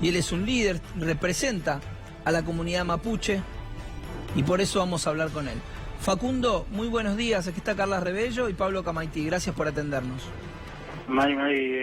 y él es un líder, representa a la comunidad mapuche y por eso vamos a hablar con él. Facundo, muy buenos días, aquí está Carla Rebello y Pablo Camaití, gracias por atendernos. Mai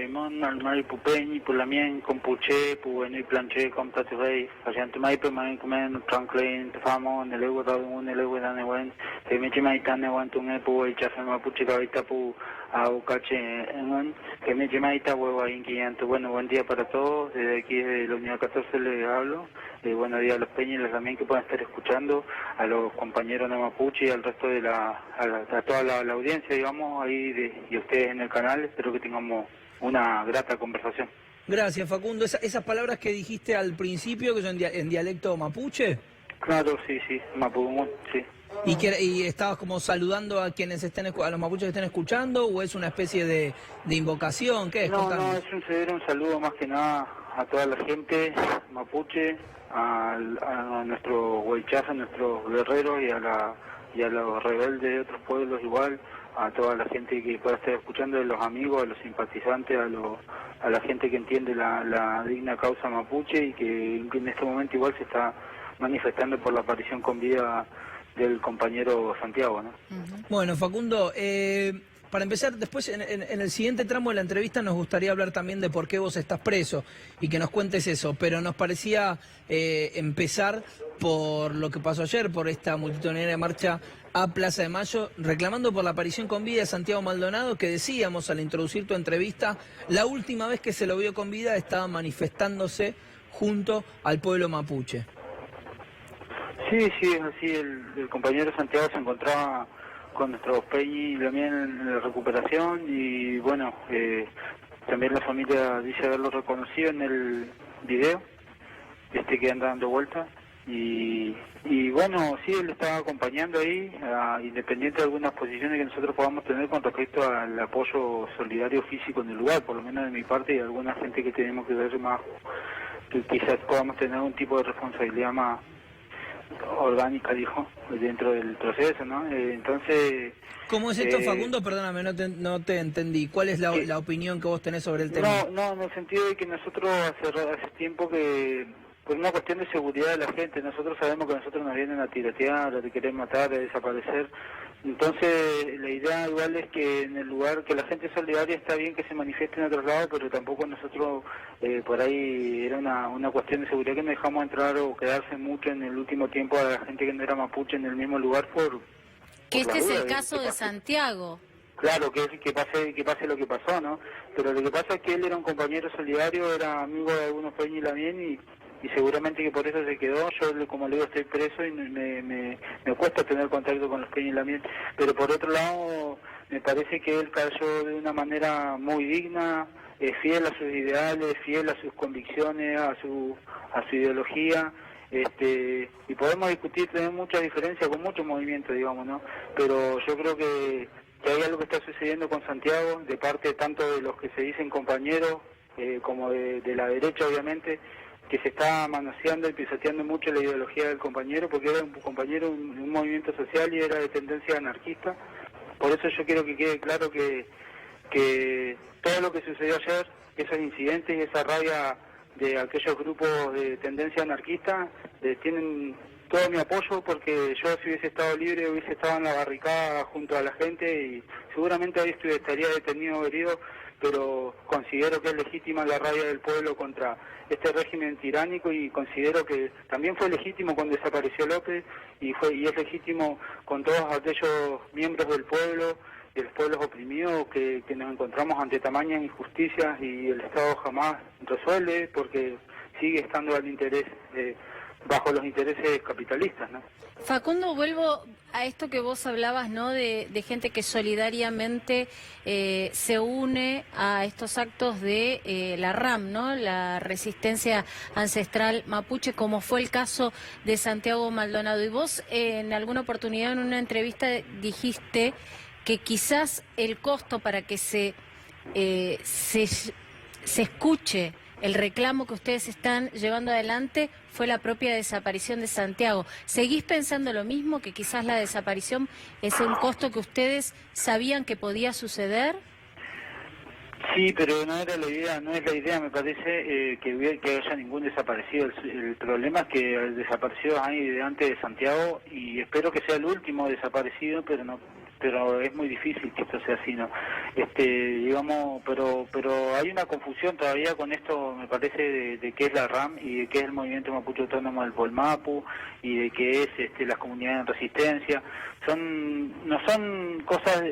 mon mai pupeñi pulamien compuche pueni planche comptatei facente mai pe mai comen tranquilin famo nelego da un nelego da newen se me mai tan newen tunge pu el chafa mapuche ahorita pu au cache en que me mai ta hueva inquiante. Bueno, buen día para todos, desde aquí de la Unidad 14 les hablo. Buenos días a los peñiles también que puedan estar escuchando, a los compañeros de Mapuche y al resto de a toda la audiencia, digamos, ahí y ustedes en el canal. Espero que tengamos una grata conversación. Gracias, Facundo. Esas palabras que dijiste al principio, que son en dialecto mapuche. Claro, sí, Mapudungun, sí. ¿Y estabas como saludando a quienes a los mapuches que estén escuchando, o es una especie de invocación? ¿Qué es? No, es un saludo más que nada a toda la gente mapuche, a nuestros huaychas, a nuestros guerreros y a los rebeldes de otros pueblos igual, a toda la gente que pueda estar escuchando, a los amigos, a los simpatizantes, a la gente que entiende la digna causa mapuche y que en este momento igual se está manifestando por la aparición con vida del compañero Santiago, ¿no? Bueno, Facundo, para empezar, después en el siguiente tramo de la entrevista nos gustaría hablar también de por qué vos estás preso y que nos cuentes eso, pero nos parecía empezar por lo que pasó ayer, por esta multitudinaria marcha a Plaza de Mayo, reclamando por la aparición con vida de Santiago Maldonado, que decíamos al introducir tu entrevista, la última vez que se lo vio con vida estaba manifestándose junto al pueblo mapuche. Sí, es así, el compañero Santiago se encontraba con nuestros peñi también en la recuperación y bueno, también la familia dice haberlo reconocido en el video que anda dando vueltas y bueno, sí, él estaba acompañando ahí, independiente de algunas posiciones que nosotros podamos tener con respecto al apoyo solidario físico en el lugar, por lo menos de mi parte y alguna gente que tenemos que ver más, que quizás podamos tener un tipo de responsabilidad más orgánica, dijo, dentro del proceso, ¿no? Entonces... ¿Cómo es esto, Facundo? Perdóname, no te entendí. ¿Cuál es la opinión que vos tenés sobre el tema? No, en el sentido de que nosotros hace tiempo que, por una cuestión de seguridad de la gente, nosotros sabemos que nosotros nos vienen a tirotear, a querer matar, a desaparecer. Entonces, la idea igual es que en el lugar, que la gente solidaria está bien que se manifieste en otros lados, pero tampoco nosotros, por ahí era una cuestión de seguridad que no dejamos entrar o quedarse mucho en el último tiempo a la gente que no era mapuche en el mismo lugar que este es el caso de Santiago. Claro, que pase lo que pasó, ¿no? Pero lo que pasa es que él era un compañero solidario, era amigo de algunos peñi también y seguramente que por eso se quedó. Yo, como le digo, estoy preso y me cuesta tener contacto con los peñi también. Pero por otro lado, me parece que él cayó de una manera muy digna, fiel a sus ideales, fiel a sus convicciones, a su ideología. Y podemos discutir, tener muchas diferencias con muchos movimientos, digamos, ¿no? Pero yo creo que hay algo que está sucediendo con Santiago, de parte tanto de los que se dicen compañeros, como de la derecha, obviamente, que se está manoseando y pisoteando mucho la ideología del compañero, porque era un compañero de un movimiento social y era de tendencia anarquista. Por eso yo quiero que quede claro que todo lo que sucedió ayer, esos incidentes y esa rabia de aquellos grupos de tendencia anarquista, tienen todo mi apoyo, porque yo, si hubiese estado libre, hubiese estado en la barricada junto a la gente y seguramente hoy estaría detenido o herido, pero considero que es legítima la rabia del pueblo contra este régimen tiránico y considero que también fue legítimo cuando desapareció López y es legítimo con todos aquellos miembros del pueblo, de los pueblos oprimidos, que nos encontramos ante tamañas injusticias y el Estado jamás resuelve porque sigue estando al interés bajo los intereses capitalistas, ¿no? Facundo, vuelvo a esto que vos hablabas, ¿no? De gente que solidariamente se une a estos actos de la RAM, ¿no? La resistencia ancestral mapuche, como fue el caso de Santiago Maldonado. Y vos en alguna oportunidad en una entrevista dijiste que quizás el costo para que se escuche el reclamo que ustedes están llevando adelante fue la propia desaparición de Santiago. ¿Seguís pensando lo mismo, que quizás la desaparición es un costo que ustedes sabían que podía suceder? Sí, pero no era la idea, no es la idea, me parece que haya ningún desaparecido. El problema es que desaparecidos hay de antes de Santiago y espero que sea el último desaparecido, pero es muy difícil que esto sea así, ¿no? Digamos, pero hay una confusión todavía con esto, me parece, de qué es la RAM y de qué es el Movimiento Mapuche Autónomo del Polmapu y de qué es las comunidades en resistencia. No son cosas...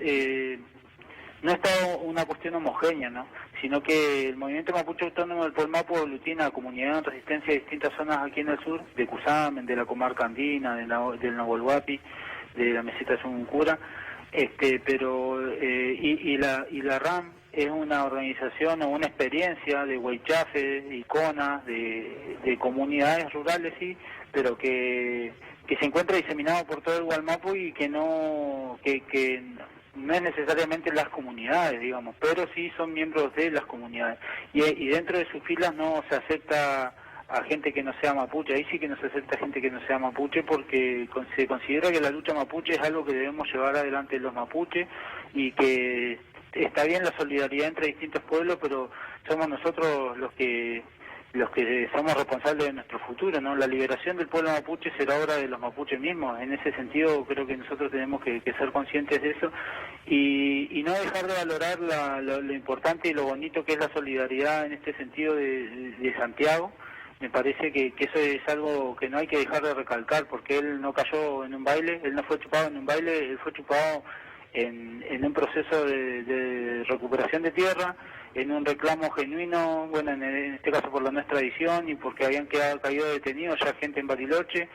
no está una cuestión homogénea, ¿no? Sino que el Movimiento Mapuche Autónomo del Polmapu aglutina a comunidades en resistencia de distintas zonas aquí en el sur, de Cusamen, de la comarca andina, del Nahuel Huapi, de la meseta Sumuncura, y la RAM es una organización o una experiencia de huaychafes, de iconas, de comunidades rurales, sí, pero que se encuentra diseminado por todo el Gualmapu y que no es necesariamente las comunidades, digamos, pero sí son miembros de las comunidades. Y dentro de sus filas no se acepta a gente que no sea mapuche, ahí sí que no se acepta gente que no sea mapuche porque se considera que la lucha mapuche es algo que debemos llevar adelante los mapuches y que está bien la solidaridad entre distintos pueblos, pero somos nosotros los que somos responsables de nuestro futuro, ¿no? La liberación del pueblo mapuche será obra de los mapuches mismos. En ese sentido creo que nosotros tenemos que ser conscientes de eso y no dejar de valorar lo importante y lo bonito que es la solidaridad en este sentido de Santiago. Me parece que eso es algo que no hay que dejar de recalcar, porque él no cayó en un baile, él no fue chupado en un baile, él fue chupado en un proceso de recuperación de tierra, en un reclamo genuino, bueno, en este caso por la nuestra edición y porque habían caído detenidos ya gente en Bariloche,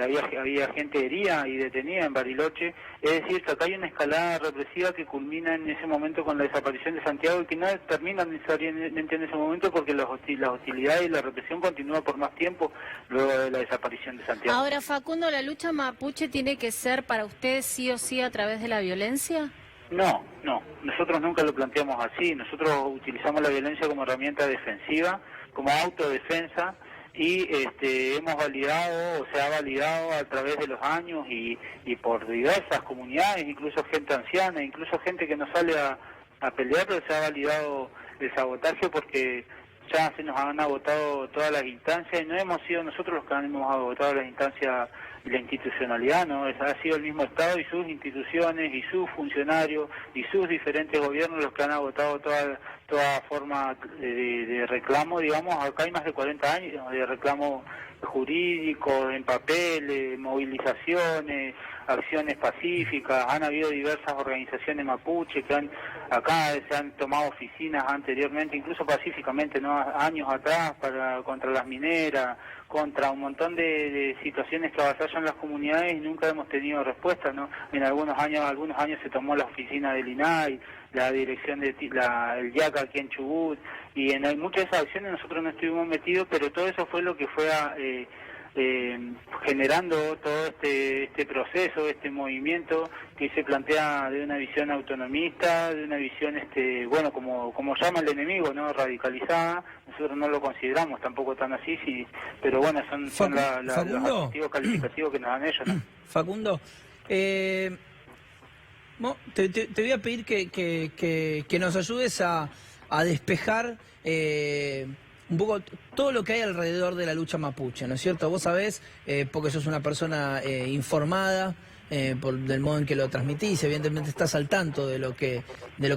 había gente herida y detenida en Bariloche, es decir, que acá hay una escalada represiva que culmina en ese momento con la desaparición de Santiago y que no termina necesariamente en ese momento porque la hostilidad y la represión continúa por más tiempo luego de la desaparición de Santiago. Ahora, Facundo, ¿la lucha mapuche tiene que ser para ustedes sí o sí a través de la violencia? No, nosotros nunca lo planteamos así, nosotros utilizamos la violencia como herramienta defensiva, como autodefensa y hemos validado o se ha validado a través de los años y por diversas comunidades, incluso gente anciana, incluso gente que no sale a pelear, pero se ha validado el sabotaje porque ya se nos han agotado todas las instancias y no hemos sido nosotros los que hemos agotado las instancias y la institucionalidad, ¿no? Ha sido el mismo Estado y sus instituciones y sus funcionarios y sus diferentes gobiernos los que han agotado toda forma de reclamo, digamos. Acá hay más de 40 años de reclamo jurídico, en papeles, movilizaciones, acciones pacíficas. Han habido diversas organizaciones mapuche que acá se han tomado oficinas anteriormente, incluso pacíficamente, ¿no? Años atrás contra las mineras, contra un montón de situaciones que avasallan las comunidades y nunca hemos tenido respuesta, ¿no? En algunos años se tomó la oficina del INAI, la dirección de el YACA aquí en Chubut, y en muchas de esas acciones nosotros no estuvimos metidos, pero todo eso fue lo que fue generando todo este proceso, este movimiento que se plantea de una visión autonomista, de una visión, bueno, como llama el enemigo, ¿no? Radicalizada. Nosotros no lo consideramos tampoco tan así, sí, pero bueno, son los adjetivos calificativos que nos dan ellos, ¿no? Facundo, te voy a pedir que nos ayudes a despejar un poco todo lo que hay alrededor de la lucha mapuche, ¿no es cierto? Vos sabés, porque sos una persona informada, del modo en que lo transmitís, evidentemente estás al tanto de lo que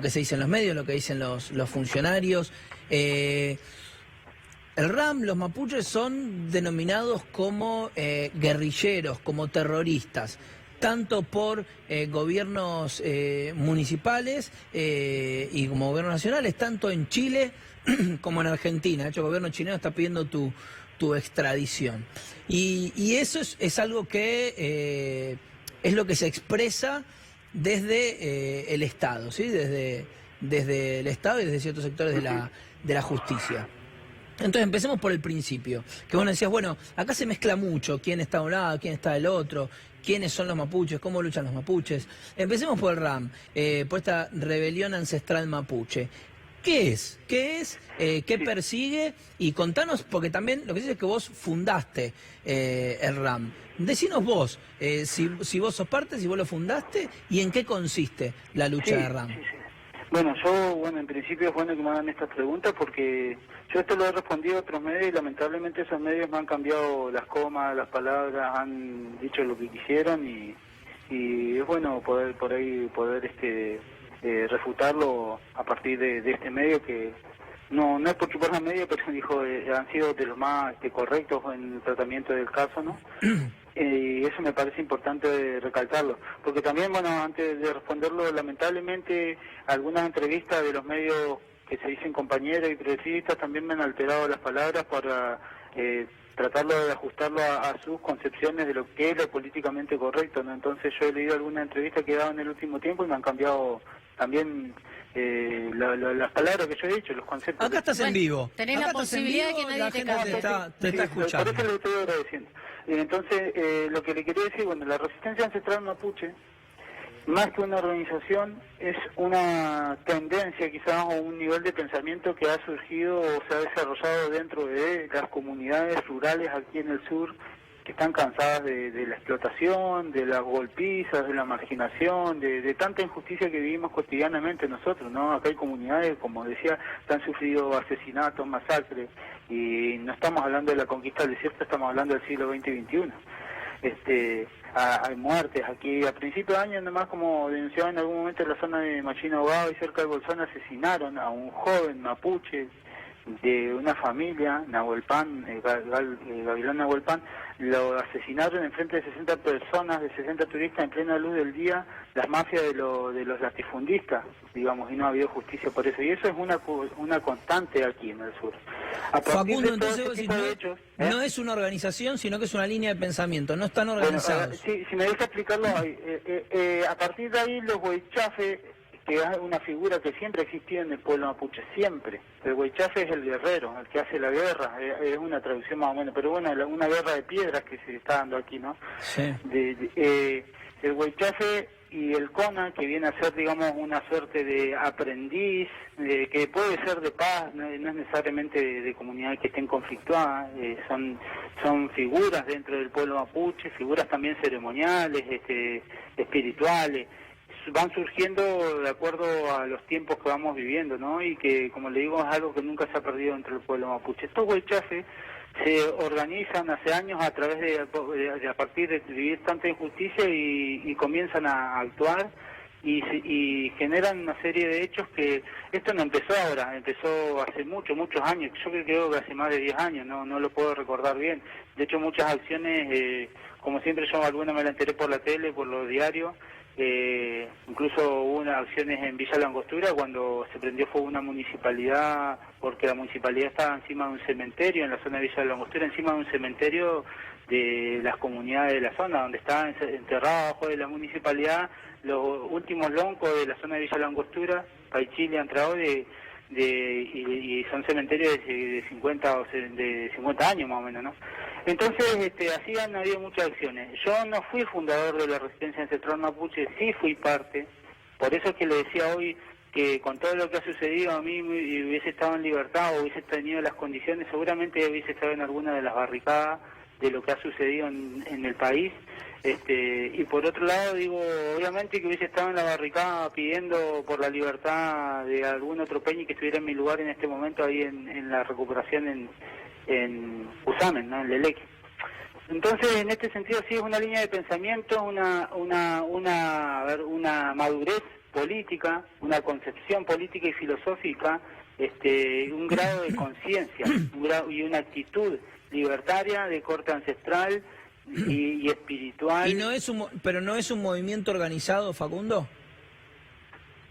se dice en los medios, lo que dicen los funcionarios. El RAM, los mapuches son denominados como guerrilleros, como terroristas, tanto por gobiernos municipales y como gobiernos nacionales, tanto en Chile como en Argentina. De hecho, el gobierno chileno está pidiendo tu extradición. Y eso es algo que es lo que se expresa desde el Estado, ¿sí? Desde el Estado y desde ciertos sectores de la justicia. Entonces empecemos por el principio, que vos decías, bueno, acá se mezcla mucho, quién está a un lado, quién está del otro, quiénes son los mapuches, cómo luchan los mapuches. Empecemos por el RAM, por esta rebelión ancestral mapuche. ¿Qué es? ¿Qué persigue? Y contanos, porque también lo que dices es que vos fundaste el RAM. Decinos vos, si vos sos parte, si vos lo fundaste, y en qué consiste la lucha de RAM. Bueno, en principio es bueno que me hagan estas preguntas porque yo esto lo he respondido a otros medios y lamentablemente esos medios me han cambiado las comas, las palabras, han dicho lo que quisieron y es bueno poder refutarlo a partir de este medio que no es por chupar la media, pero dijo han sido de los más correctos en el tratamiento del caso, ¿no? Y eso me parece importante recalcarlo, porque también, antes de responderlo, lamentablemente algunas entrevistas de los medios que se dicen compañeros y periodistas también me han alterado las palabras para tratarlo de ajustarlo a sus concepciones de lo que es lo políticamente correcto, ¿no? Entonces yo he leído alguna entrevista que he dado en el último tiempo y me han cambiado también las palabras que yo he dicho, los conceptos. Acá estás en vivo. Tenés Acá la estás en posibilidad vivo, de que nadie la te gente cambie. te está escuchando. Por eso le estoy agradeciendo. Entonces, lo que le quería decir, la Resistencia Ancestral Mapuche, más que una organización, es una tendencia quizás o un nivel de pensamiento que ha surgido o se ha desarrollado dentro de las comunidades rurales aquí en el sur, que están cansadas de la explotación, de las golpizas, de la marginación, de tanta injusticia que vivimos cotidianamente nosotros, ¿no? Acá hay comunidades, como decía, que han sufrido asesinatos, masacres, y no estamos hablando de la conquista del desierto, estamos hablando del siglo XX y XXI. Hay muertes aquí. A principios de año, nomás, como denunciaba en algún momento, en la zona de Machina Ahogado y cerca de Bolsón, asesinaron a un joven mapuche de una familia, Nahuelpan, Gavilán Nahuelpan, lo asesinaron en frente de 60 personas, de 60 turistas en plena luz del día, las mafias de los latifundistas, digamos, y no ha habido justicia por eso. Y eso es una constante aquí en el sur. Facundo, entonces vos decís, no es una organización, sino que es una línea de pensamiento, no están organizados. Si me deja explicarlo, a partir de ahí los huaychafes, que es una figura que siempre existió en el pueblo mapuche, siempre. El huaychafe es el guerrero, el que hace la guerra, es una traducción más o menos, pero una guerra de piedras que se está dando aquí, ¿no? Sí. El huaychafe y el cona, que viene a ser, digamos, una suerte de aprendiz, que puede ser de paz, no es necesariamente de comunidades que estén conflictuadas, son figuras dentro del pueblo mapuche, figuras también ceremoniales, espirituales, van surgiendo de acuerdo a los tiempos que vamos viviendo, ¿no? Y que, como le digo, es algo que nunca se ha perdido entre el pueblo mapuche. Estos huaychafes se organizan hace años a través a partir de vivir tanta injusticia y comienzan a actuar y generan una serie de hechos que esto no empezó ahora, empezó hace muchos años. Yo creo que hace más de 10 años, no lo puedo recordar bien. De hecho, muchas acciones, como siempre yo alguna me la enteré por la tele, por los diarios. Incluso hubo unas acciones en Villa Langostura cuando se prendió fuego una municipalidad, porque la municipalidad estaba encima de un cementerio, en la zona de Villa Langostura, encima de un cementerio de las comunidades de la zona, donde estaban enterrados abajo de la municipalidad los últimos loncos de la zona de Villa Langostura, Paichili, Antrao, y son cementerios de 50 años más o menos, ¿no? Entonces, así han habido muchas acciones. Yo no fui fundador de la Resistencia Ancestral Mapuche, sí fui parte. Por eso es que le decía hoy que con todo lo que ha sucedido a mí y hubiese estado en libertad o hubiese tenido las condiciones, seguramente hubiese estado en alguna de las barricadas de lo que ha sucedido en el país. Y por otro lado, digo, obviamente que hubiese estado en la barricada pidiendo por la libertad de algún otro peñi que estuviera en mi lugar en este momento ahí en la recuperación en Usamen, ¿no? En Leleque. Entonces, en este sentido, sí es una línea de pensamiento, una madurez política, una concepción política y filosófica, un grado de conciencia, y una actitud libertaria de corte ancestral y espiritual. ¿Pero no es un movimiento organizado, Facundo?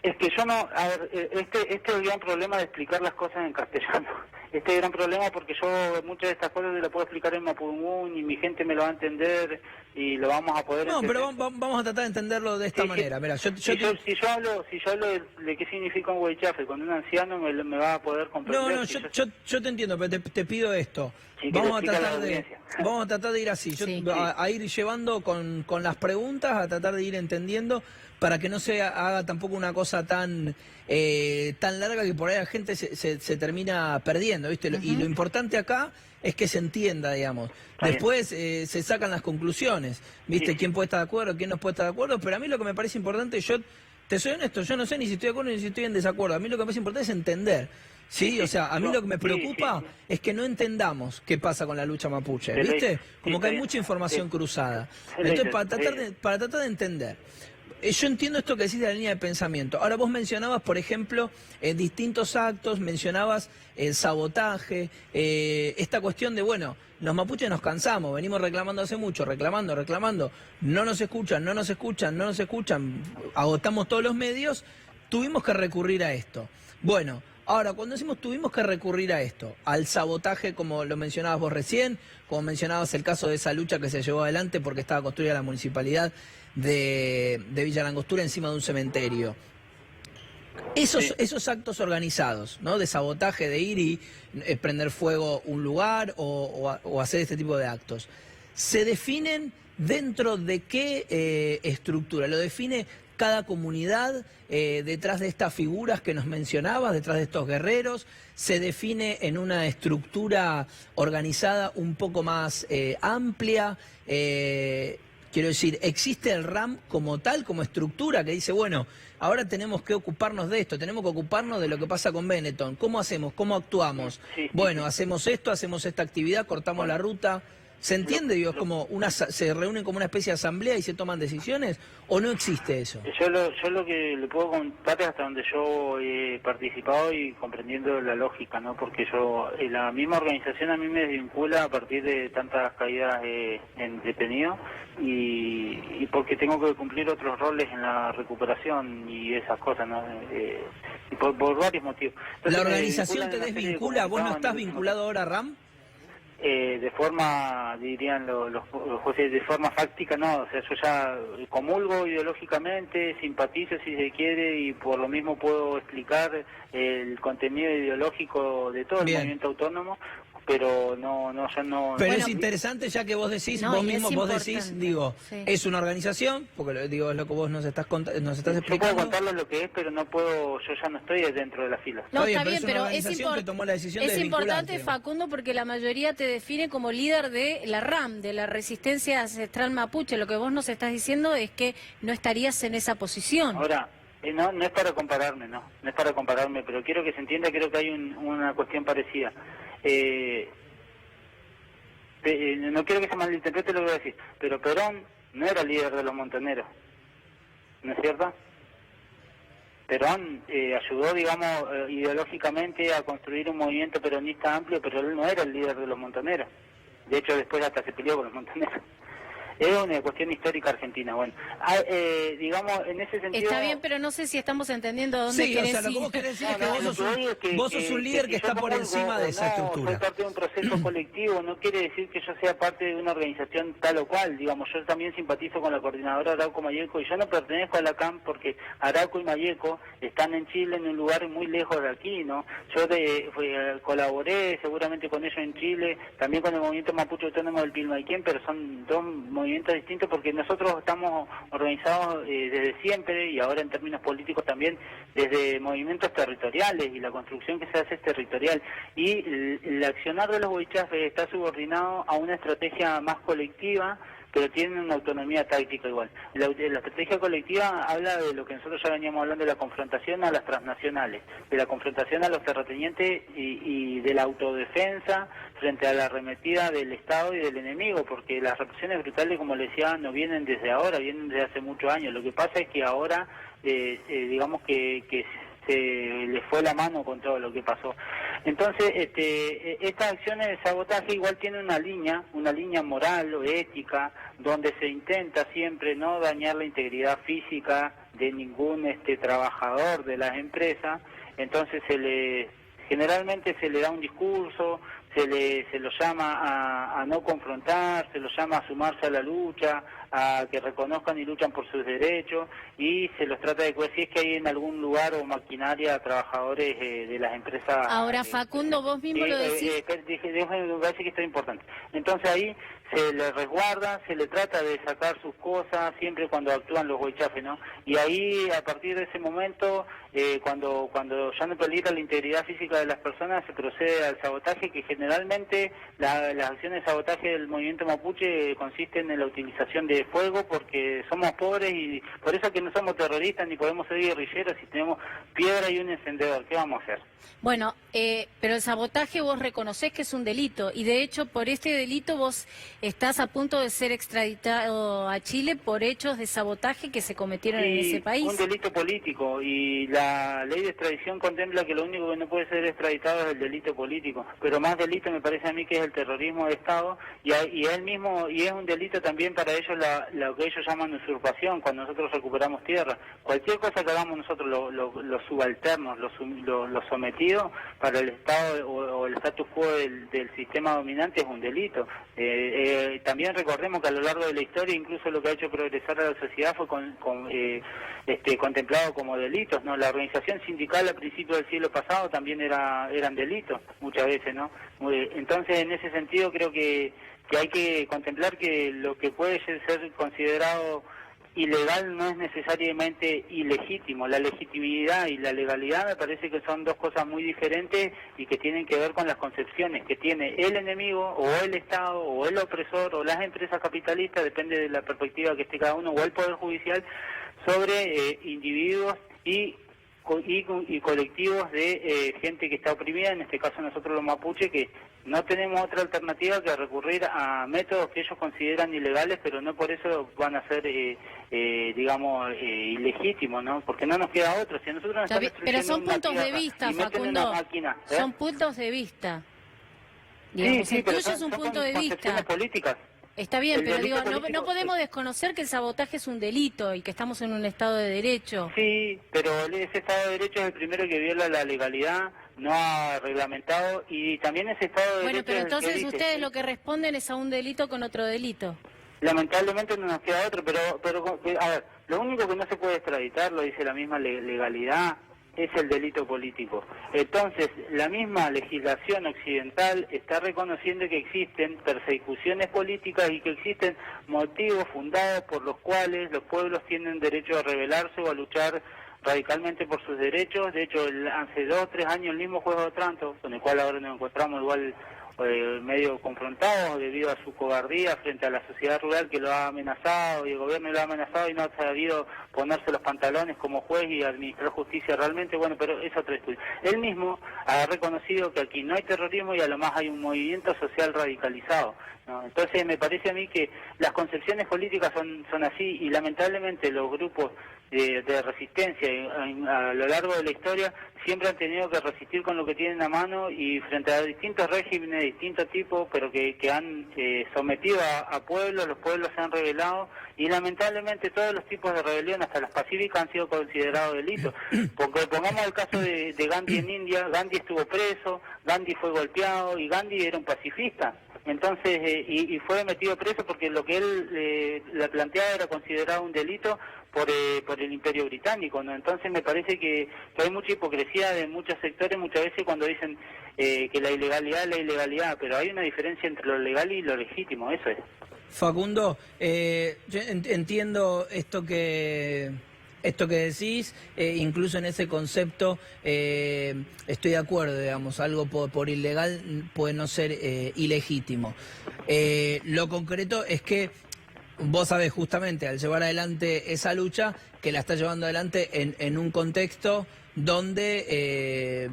Es que yo no, a ver, este es el gran problema de explicar las cosas en castellano. Este es el gran problema porque yo muchas de estas cosas se las puedo explicar en mapudungún y mi gente me lo va a entender y lo vamos a poder entender. No, pero vamos a tratar de entenderlo de esta manera. Mira, si yo hablo de qué significa un huaychafe con un anciano me va a poder comprender. No, yo te entiendo, pero te pido esto. Sí, vamos a tratar de ir así, a ir llevando con las preguntas, a tratar de ir entendiendo, para que no se haga tampoco una cosa tan larga que por ahí la gente se termina perdiendo, ¿viste? Y lo importante acá es que se entienda, digamos. Después se sacan las conclusiones, ¿viste? Sí. Quién puede estar de acuerdo, quién no puede estar de acuerdo, pero a mí lo que me parece importante, yo te soy honesto, yo no sé ni si estoy de acuerdo ni si estoy en desacuerdo. A mí lo que me parece importante es entender. Sí, o sea, a mí lo que me preocupa es que no entendamos qué pasa con la lucha mapuche, ¿viste? Como que hay mucha información cruzada. Entonces, para tratar de entender. Yo entiendo esto que decís de la línea de pensamiento. Ahora vos mencionabas, por ejemplo, en distintos actos, mencionabas el sabotaje, esta cuestión de, bueno, los mapuches nos cansamos, venimos reclamando hace mucho, reclamando, no nos escuchan, agotamos todos los medios, tuvimos que recurrir a esto. Bueno, ahora, cuando decimos tuvimos que recurrir a esto, al sabotaje, como lo mencionabas vos recién, como mencionabas el caso de esa lucha que se llevó adelante porque estaba construida la municipalidad de Villa Langostura encima de un cementerio. Esos actos organizados, ¿no? De sabotaje, de ir y prender fuego un lugar o hacer este tipo de actos, ¿se definen dentro de qué estructura? ¿Lo define cada comunidad detrás de estas figuras que nos mencionabas, detrás de estos guerreros? ¿Se define en una estructura organizada un poco más amplia? Quiero decir, ¿existe el RAM como tal, como estructura que dice, bueno, ahora tenemos que ocuparnos de esto, tenemos que ocuparnos de lo que pasa con Benetton? ¿Cómo hacemos? ¿Cómo actuamos? Bueno, hacemos esto, hacemos esta actividad, cortamos la ruta. ¿Se entiende? Digo, es como se reúnen como una especie de asamblea y se toman decisiones, ¿o no existe eso? Yo lo que le puedo contar es hasta donde yo he participado y comprendiendo la lógica, ¿no? Porque la misma organización a mí me desvincula a partir de tantas caídas en detenidos y porque tengo que cumplir otros roles en la recuperación y esas cosas, ¿no? Y por varios motivos. Entonces, ¿la organización te desvincula? ¿Vos no estás vinculado ahora a RAM? De forma, dirían los jueces, de forma fáctica no, o sea, yo ya comulgo ideológicamente, simpatizo si se quiere y por lo mismo puedo explicar el contenido ideológico de todo el movimiento autónomo, pero yo no... Pero es interesante ya que vos decís, vos decís, digo, es una organización, porque digo, es lo que vos nos estás explicando. Yo puedo contarles lo que es, pero no puedo, yo ya no estoy dentro de la fila. No, está bien, pero es importante, Facundo, porque la mayoría te define como líder de la RAM, de la resistencia ancestral mapuche. Lo que vos nos estás diciendo es que no estarías en esa posición. Ahora, no es para compararme, no es para compararme, pero quiero que se entienda, creo que hay una cuestión parecida. No quiero que se malinterprete lo que voy a decir, pero Perón no era líder de los montoneros, ¿no es cierto? Perón ayudó, digamos, ideológicamente a construir un movimiento peronista amplio, pero él no era el líder de los montoneros. De hecho, después hasta se peleó con los montoneros. Es una cuestión histórica argentina. Bueno, digamos, en ese sentido... Está bien, pero no sé si estamos entendiendo dónde querés ir. Lo que vos querés decir es que vos sos un líder que está por encima de esa estructura. Soy parte de un proceso colectivo, no quiere decir que yo sea parte de una organización tal o cual. Digamos, yo también simpatizo con la coordinadora Arauco Mayeco y yo no pertenezco a la CAM porque Arauco y Mayeco están en Chile, en un lugar muy lejos de aquí, ¿no? Yo colaboré seguramente con ellos en Chile, también con el movimiento Mapuche Autónomo del Pilmaiquén, pero son dos movimientos distintos porque nosotros estamos organizados desde siempre y ahora en términos políticos también desde movimientos territoriales y la construcción que se hace es territorial y el accionar de los huichafes está subordinado a una estrategia más colectiva, pero tienen una autonomía táctica igual. La estrategia colectiva habla de lo que nosotros ya veníamos hablando, de la confrontación a las transnacionales, de la confrontación a los terratenientes y de la autodefensa frente a la arremetida del Estado y del enemigo, porque las represiones brutales, como le decía, no vienen desde ahora, vienen desde hace muchos años. Lo que pasa es que ahora, digamos que se le fue la mano con todo lo que pasó. Entonces, estas acciones de sabotaje igual tienen una línea moral o ética, donde se intenta siempre no dañar la integridad física de ningún trabajador de las empresas. Entonces generalmente se le da un discurso, se lo llama a no confrontar, se lo llama a sumarse a la lucha, a que reconozcan y luchan por sus derechos, y se los trata de si es que hay en algún lugar o maquinaria trabajadores de las empresas. Ahora, Facundo, vos mismo lo decís. Me parece que esto es importante. Entonces ahí se le resguarda, se le trata de sacar sus cosas, siempre cuando actúan los huichafes, ¿no? Y ahí, a partir de ese momento, cuando ya no peligra la integridad física de las personas, se procede al sabotaje, que generalmente las acciones de sabotaje del movimiento mapuche consisten en la utilización de fuego, porque somos pobres y por eso que no somos terroristas ni podemos ser guerrilleros si tenemos piedra y un encendedor. ¿Qué vamos a hacer? Bueno, pero el sabotaje vos reconocés que es un delito y de hecho por este delito vos estás a punto de ser extraditado a Chile por hechos de sabotaje que se cometieron en ese país. Un delito político, y la ley de extradición contempla que lo único que no puede ser extraditado es el delito político, pero más delito me parece a mí que es el terrorismo de Estado, y es un delito también para ellos lo que ellos llaman usurpación, cuando nosotros recuperamos tierra. Cualquier cosa que hagamos nosotros, los subalternos, los sometidos, para el Estado o el status quo del sistema dominante es un delito. También recordemos que a lo largo de la historia, incluso lo que ha hecho progresar a la sociedad fue contemplado como delitos, ¿no? La organización sindical a principios del siglo pasado también eran delitos, muchas veces, ¿no? Entonces, en ese sentido, creo que hay que contemplar que lo que puede ser considerado ilegal no es necesariamente ilegítimo. La legitimidad y la legalidad me parece que son dos cosas muy diferentes y que tienen que ver con las concepciones que tiene el enemigo o el Estado o el opresor o las empresas capitalistas, depende de la perspectiva que esté cada uno, o el Poder Judicial, sobre individuos y colectivos de gente que está oprimida, en este caso nosotros los mapuches, que no tenemos otra alternativa que recurrir a métodos que ellos consideran ilegales, pero no por eso van a ser, ilegítimos, ¿no? Porque no nos queda otro. Si nosotros nos pero son puntos de vista, Facundo. Son puntos de vista. Digamos, el tuyo es un punto de vista. Políticas. Está bien, pero digo, no podemos desconocer que el sabotaje es un delito y que estamos en un Estado de Derecho. Sí, pero ese Estado de Derecho es el primero que viola la legalidad, no ha reglamentado, y también ese Estado de Derecho... Bueno, pero entonces dice, ustedes lo que responden es a un delito con otro delito. Lamentablemente no nos queda otro, pero a ver, lo único que no se puede extraditar, lo dice la misma legalidad, es el delito político. Entonces, la misma legislación occidental está reconociendo que existen persecuciones políticas y que existen motivos fundados por los cuales los pueblos tienen derecho a rebelarse o a luchar radicalmente por sus derechos. De hecho, hace 2 o 3 años el mismo juego de Otranto, con el cual ahora nos encontramos igual medio confrontados debido a su cobardía frente a la sociedad rural que lo ha amenazado, y el gobierno lo ha amenazado y no ha sabido ponerse los pantalones como juez y administrar justicia realmente. Bueno, pero es otro estudio. Él mismo ha reconocido que aquí no hay terrorismo y a lo más hay un movimiento social radicalizado, ¿no? Entonces me parece a mí que las concepciones políticas son así, y lamentablemente los grupos de resistencia a lo largo de la historia siempre han tenido que resistir con lo que tienen a mano, y frente a distintos regímenes de distintos tipos, pero que han sometido a pueblos, los pueblos se han rebelado, y lamentablemente todos los tipos de rebelión, hasta las pacíficas, han sido considerados delitos. Porque pongamos el caso de Gandhi en India. Gandhi estuvo preso, Gandhi fue golpeado, y Gandhi era un pacifista. Entonces, y fue metido preso porque lo que él le planteaba era considerado un delito por el Imperio Británico, ¿no? Entonces me parece que hay mucha hipocresía de muchos sectores muchas veces cuando dicen que la ilegalidad es la ilegalidad, pero hay una diferencia entre lo legal y lo legítimo, eso es. Facundo, yo entiendo esto que decís, incluso en ese concepto estoy de acuerdo, digamos, algo por ilegal puede no ser ilegítimo. Lo concreto es que vos sabés justamente al llevar adelante esa lucha que la estás llevando adelante en un contexto donde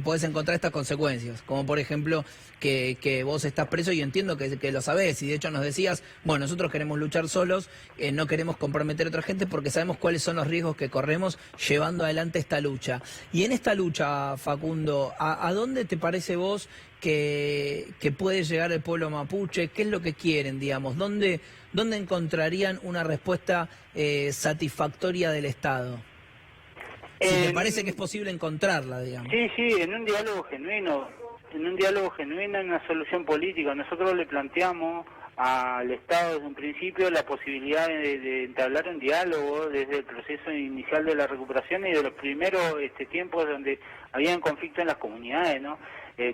podés encontrar estas consecuencias, como por ejemplo que vos estás preso, y entiendo que lo sabés, y de hecho nos decías, bueno, nosotros queremos luchar solos, no queremos comprometer a otra gente porque sabemos cuáles son los riesgos que corremos llevando adelante esta lucha. Y en esta lucha, Facundo, ¿a dónde te parece vos que puede llegar el pueblo mapuche? ¿Qué es lo que quieren, digamos? ¿Dónde encontrarían una respuesta satisfactoria del Estado? Si te parece que es posible encontrarla, digamos. Sí, en un diálogo genuino, en una solución política. Nosotros le planteamos al Estado desde un principio la posibilidad de entablar un diálogo desde el proceso inicial de la recuperación y de los primeros tiempos donde había un conflicto en las comunidades, ¿no?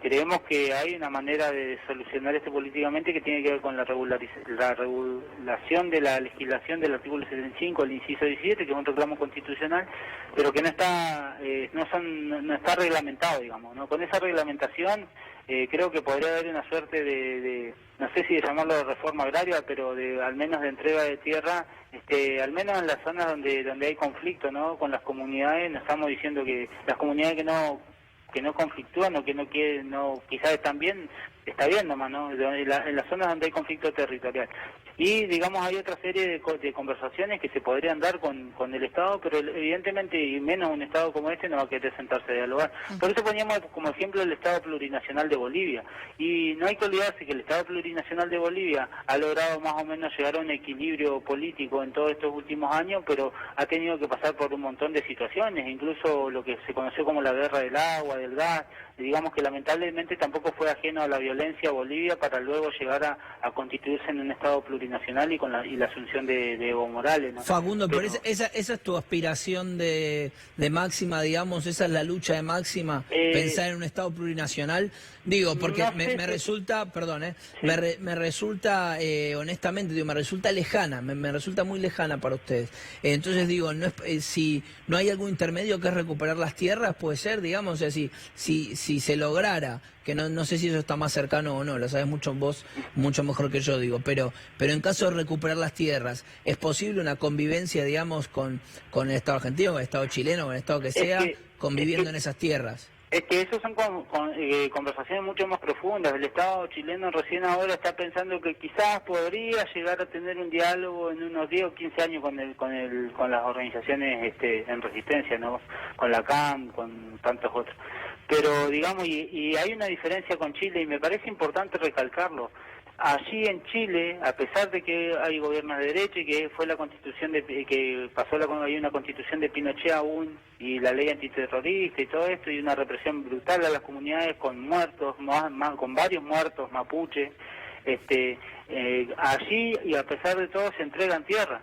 Creemos que hay una manera de solucionar esto políticamente que tiene que ver con la regulación de la legislación del artículo 75, el inciso 17, que es un reclamo constitucional, pero que no está no está reglamentado, digamos, ¿no? Con esa reglamentación creo que podría haber una suerte de no sé si de llamarlo de reforma agraria, pero al menos de entrega de tierra, al menos en las zonas donde hay conflicto, ¿no? Con las comunidades. No estamos diciendo que las comunidades que no conflictúan o que no quieren, quizás están bien, está bien nomás, ¿no? En las zonas donde hay conflicto territorial. Y, digamos, hay otra serie de conversaciones que se podrían dar con el Estado, pero evidentemente, y menos un Estado como este, no va a querer sentarse a dialogar. Por eso poníamos como ejemplo el Estado plurinacional de Bolivia. Y no hay que olvidarse que el Estado plurinacional de Bolivia ha logrado más o menos llegar a un equilibrio político en todos estos últimos años, pero ha tenido que pasar por un montón de situaciones, incluso lo que se conoció como la guerra del agua, del gas. Digamos que lamentablemente tampoco fue ajeno a la violencia Bolivia para luego llegar a constituirse en un Estado plurinacional y la asunción de Evo Morales, ¿no? Facundo, pero esa es tu aspiración de Máxima, digamos, esa es la lucha de Máxima, pensar en un Estado plurinacional. Digo, porque no me resulta, perdón, sí. me resulta, honestamente, digo, me resulta lejana, me resulta muy lejana para ustedes. Entonces digo, no es, si no hay algún intermedio que es recuperar las tierras, puede ser, digamos, o sea, si se lograra, que no sé si eso está más cercano o no, lo sabes vos mucho mejor que yo, digo, pero en caso de recuperar las tierras, ¿es posible una convivencia, digamos, con el Estado argentino, con el Estado chileno, con el Estado que sea, conviviendo en esas tierras? Es que eso son conversaciones mucho más profundas. El Estado chileno recién ahora está pensando que quizás podría llegar a tener un diálogo en unos 10 o 15 años con las organizaciones en resistencia, ¿no? Con la CAM, con tantos otros. Pero digamos, y hay una diferencia con Chile y me parece importante recalcarlo. Allí en Chile, a pesar de que hay gobiernos de derecha y que fue la constitución hay una constitución de Pinochet aún y la ley antiterrorista y todo esto y una represión brutal a las comunidades con muertos, con varios muertos mapuche, allí y a pesar de todo se entregan tierra.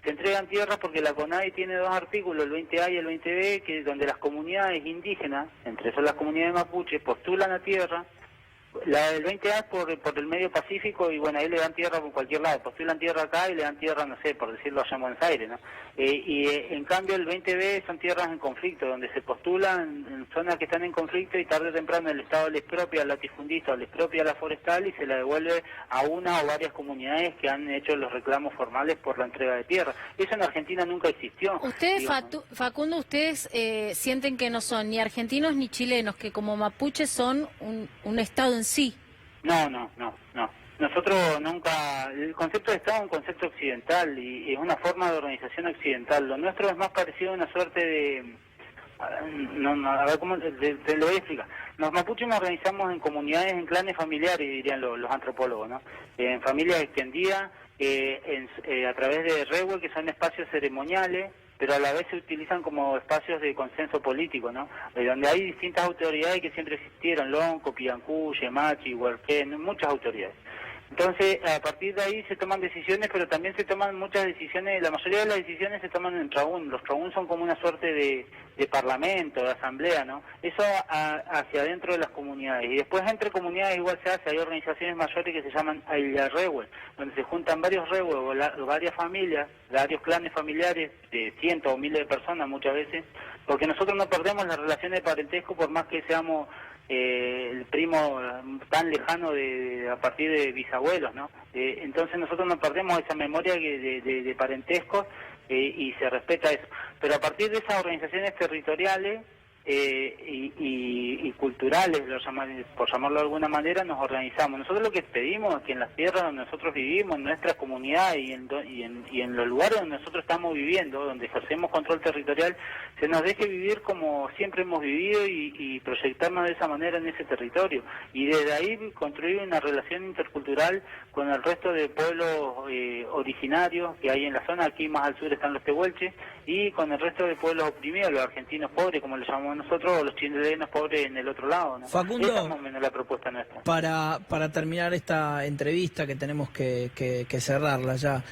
Se entregan tierras porque la CONADI tiene dos artículos, el 20A y el 20B, donde las comunidades indígenas, entre esas las comunidades mapuche, postulan a tierra. La del 20A es por el medio Pacífico y bueno, ahí le dan tierra por cualquier lado, postulan tierra acá y le dan tierra, no sé, por decirlo allá en Buenos Aires, ¿no? En cambio el 20B son tierras en conflicto, donde se postulan en zonas que están en conflicto y tarde o temprano el Estado le expropia al latifundista o le expropia a la forestal y se la devuelve a una o varias comunidades que han hecho los reclamos formales por la entrega de tierra. Eso en Argentina nunca existió. Ustedes, Facundo, ustedes sienten que no son ni argentinos ni chilenos, que como mapuches son un Estado en sí. No. Nosotros nunca... El concepto de Estado es un concepto occidental y es una forma de organización occidental. Lo nuestro es más parecido a una suerte de... a ver cómo te lo voy a explicar. Los mapuches nos organizamos en comunidades, en clanes familiares, dirían los antropólogos, ¿no? En familias extendidas, a través de rehuel, que son espacios ceremoniales, pero a la vez se utilizan como espacios de consenso político, ¿no? Donde hay distintas autoridades que siempre existieron, Lonco, Piancú, Yemachi, Huarquén, muchas autoridades. Entonces, a partir de ahí se toman decisiones, pero también se toman muchas decisiones, la mayoría de las decisiones se toman en Trabún. Los Trabún son como una suerte de parlamento, de asamblea, ¿no? Eso hacia adentro de las comunidades. Y después entre comunidades igual se hace, hay organizaciones mayores que se llaman Rehuel, donde se juntan varios Rehuel, varias familias, varios clanes familiares de cientos o miles de personas muchas veces, porque nosotros no perdemos las relaciones de parentesco por más que seamos el primo tan lejano a partir de bisabuelos, ¿no? Entonces nosotros no perdemos esa memoria de parentesco y se respeta eso. Pero a partir de esas organizaciones territoriales y culturales, por llamarlo de alguna manera, nos organizamos. Nosotros lo que pedimos es que en las tierras donde nosotros vivimos, en nuestra comunidad y en los lugares donde nosotros estamos viviendo, donde ejercemos control territorial, se nos deje vivir como siempre hemos vivido y proyectarnos de esa manera en ese territorio. Y desde ahí construir una relación intercultural con el resto de pueblos originarios que hay en la zona. Aquí más al sur están los tehuelches, y con el resto de pueblos oprimidos, los argentinos pobres, como les llamamos nosotros, o los chilenos pobres en el otro lado, ¿no? Facundo, esa es más o menos la propuesta nuestra. Para terminar esta entrevista, que tenemos que cerrarla ya,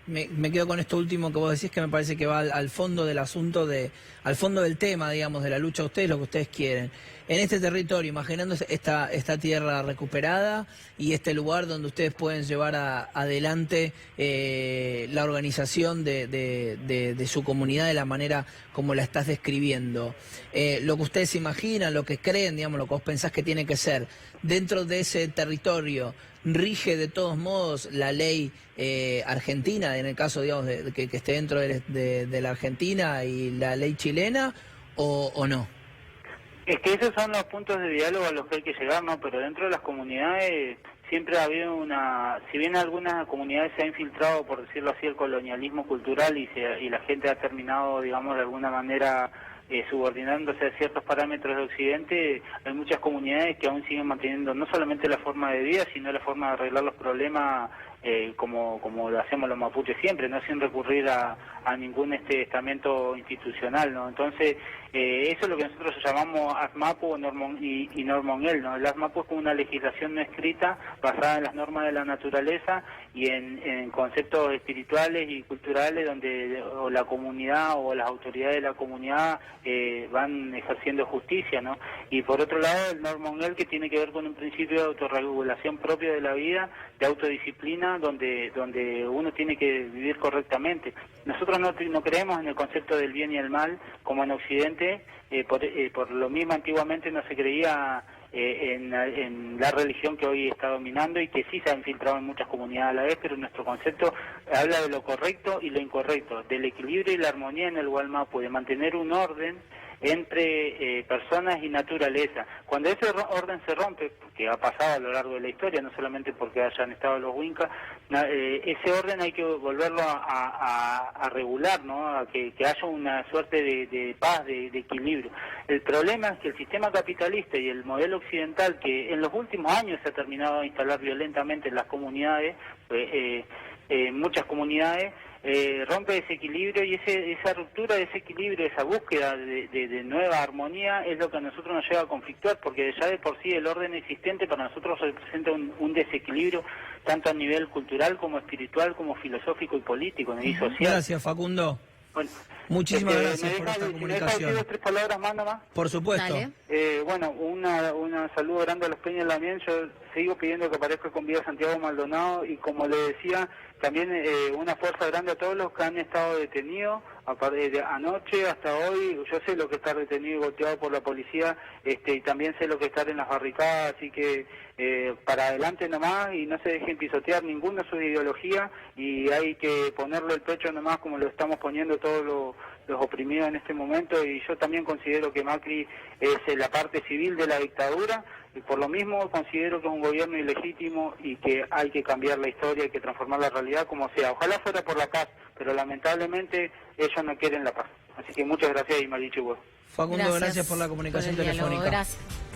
me quedo con esto último que vos decís, que me parece que va al fondo del asunto, al fondo del tema, digamos, de la lucha de ustedes, lo que ustedes quieren. En este territorio, imaginándose esta tierra recuperada y este lugar donde ustedes pueden llevar adelante la organización de su comunidad de la manera como la estás describiendo. Lo que ustedes imaginan, lo que creen, digamos, lo que vos pensás que tiene que ser, dentro de ese territorio, ¿rige de todos modos la ley argentina, en el caso, digamos, que esté dentro de la Argentina, y la ley chilena, o no? Es que esos son los puntos de diálogo a los que hay que llegar, ¿no? Pero dentro de las comunidades siempre ha habido si bien algunas comunidades se ha infiltrado, por decirlo así, el colonialismo cultural y la gente ha terminado, digamos, de alguna manera subordinándose a ciertos parámetros de Occidente, hay muchas comunidades que aún siguen manteniendo no solamente la forma de vida, sino la forma de arreglar los problemas como lo hacemos los mapuches siempre, no sin recurrir a ningún estamento institucional, ¿no? Entonces, eso es lo que nosotros llamamos ASMAPO y Normongel, ¿no? El ASMAPO es como una legislación no escrita basada en las normas de la naturaleza y en conceptos espirituales y culturales donde o la comunidad o las autoridades de la comunidad van ejerciendo justicia, ¿no? Y por otro lado, el Normongel, que tiene que ver con un principio de autorregulación propio de la vida, de autodisciplina, donde uno tiene que vivir correctamente. Nosotros no creemos en el concepto del bien y el mal como en Occidente, por lo mismo antiguamente no se creía en la religión que hoy está dominando y que sí se ha infiltrado en muchas comunidades a la vez, pero nuestro concepto habla de lo correcto y lo incorrecto, del equilibrio y la armonía en el Gualmapu, de mantener un orden entre personas y naturaleza. Cuando ese orden se rompe, que ha pasado a lo largo de la historia, no solamente porque hayan estado los Wincas, ese orden hay que volverlo a regular, ¿no? A que haya una suerte de paz, de equilibrio. El problema es que el sistema capitalista y el modelo occidental, que en los últimos años se ha terminado de instalar violentamente en las comunidades, muchas comunidades, rompe ese equilibrio, y esa ruptura de ese equilibrio, esa búsqueda de nueva armonía es lo que a nosotros nos lleva a conflictuar, porque ya de por sí el orden existente para nosotros representa un desequilibrio tanto a nivel cultural como espiritual, como filosófico y político y social. Gracias, Facundo. Bueno, muchísimas gracias por esta comunicación. ¿Me dejas 3 palabras más nomás? Por supuesto. Bueno, un saludo grande a los Peñas Lamien. Yo sigo pidiendo que aparezca con vida Santiago Maldonado, y como le decía, también una fuerza grande a todos los que han estado detenidos de anoche hasta hoy. Yo sé lo que está detenido y golpeado por la policía, y también sé lo que está en las barricadas, así que para adelante nomás, y no se dejen pisotear ninguna de sus ideologías, y hay que ponerle el pecho nomás como lo estamos poniendo todos los oprimidos en este momento. Y yo también considero que Macri es la parte civil de la dictadura, y por lo mismo considero que es un gobierno ilegítimo y que hay que cambiar la historia, hay que transformar la realidad como sea. Ojalá fuera por la paz, pero lamentablemente ellos no quieren la paz. Así que muchas gracias, y Marichu. Facundo, gracias por la comunicación telefónica. Gracias.